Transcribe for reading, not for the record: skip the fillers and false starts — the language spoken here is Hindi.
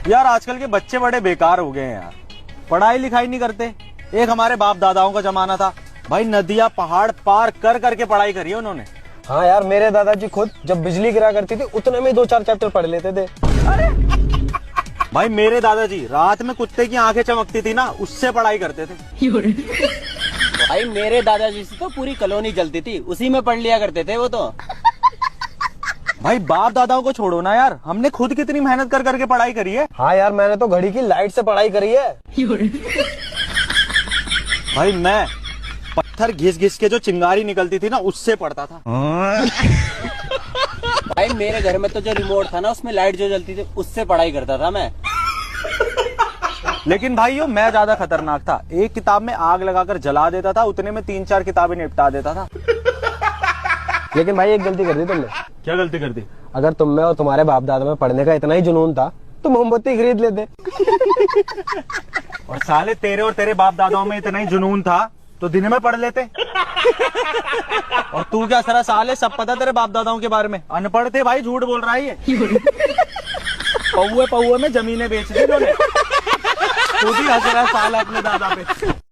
यार आजकल के बच्चे बड़े बेकार हो गए हैं यार, पढ़ाई लिखाई नहीं करते। एक हमारे बाप दादाओं का जमाना था भाई, नदियां पहाड़ पार कर करके पढ़ाई करी है उन्होंने। हाँ यार, मेरे दादाजी खुद जब बिजली गिरा करती थी उतने में 2-4 चैप्टर पढ़ लेते थे। अरे भाई मेरे दादाजी रात में कुत्ते की आंखें चमकती थी ना, उससे पढ़ाई करते थे। भाई मेरे दादाजी से तो पूरी कॉलोनी जलती थी, उसी में पढ़ लिया करते थे वो तो। भाई बाप दादाओं को छोड़ो ना यार, हमने खुद कितनी मेहनत कर करके पढ़ाई करी है। हाँ यार, मैंने तो घड़ी की लाइट से पढ़ाई करी है। भाई मैं पत्थर घिस घिस के जो चिंगारी निकलती थी ना, उससे पढ़ता था। भाई मेरे घर में तो जो रिमोट था ना, उसमें लाइट जो जलती थी, उससे पढ़ाई करता था मैं। लेकिन भाई मैं ज्यादा खतरनाक था, एक किताब में आग लगाकर जला देता था, उतने में 3-4 किताबें निपटा देता था। लेकिन भाई एक गलती कर दी तुमने। क्या गलती कर दी? अगर तुम में और तुम्हारे बाप दादा में पढ़ने का इतना ही जुनून था तो मोमबत्ती खरीद लेते। और साले तेरे और तेरे बाप दादाओं में इतना ही जुनून था तो दिन में पढ़ लेते। और तू क्या सारा साले, सब पता तेरे बाप दादाओं के बारे में। अनपढ़ थे भाई, झूठ बोल रहा है ये। पौए पौए में जमीनें बेच दी इन्होंने। तू भी हंस रहा है साला अपने दादा पे।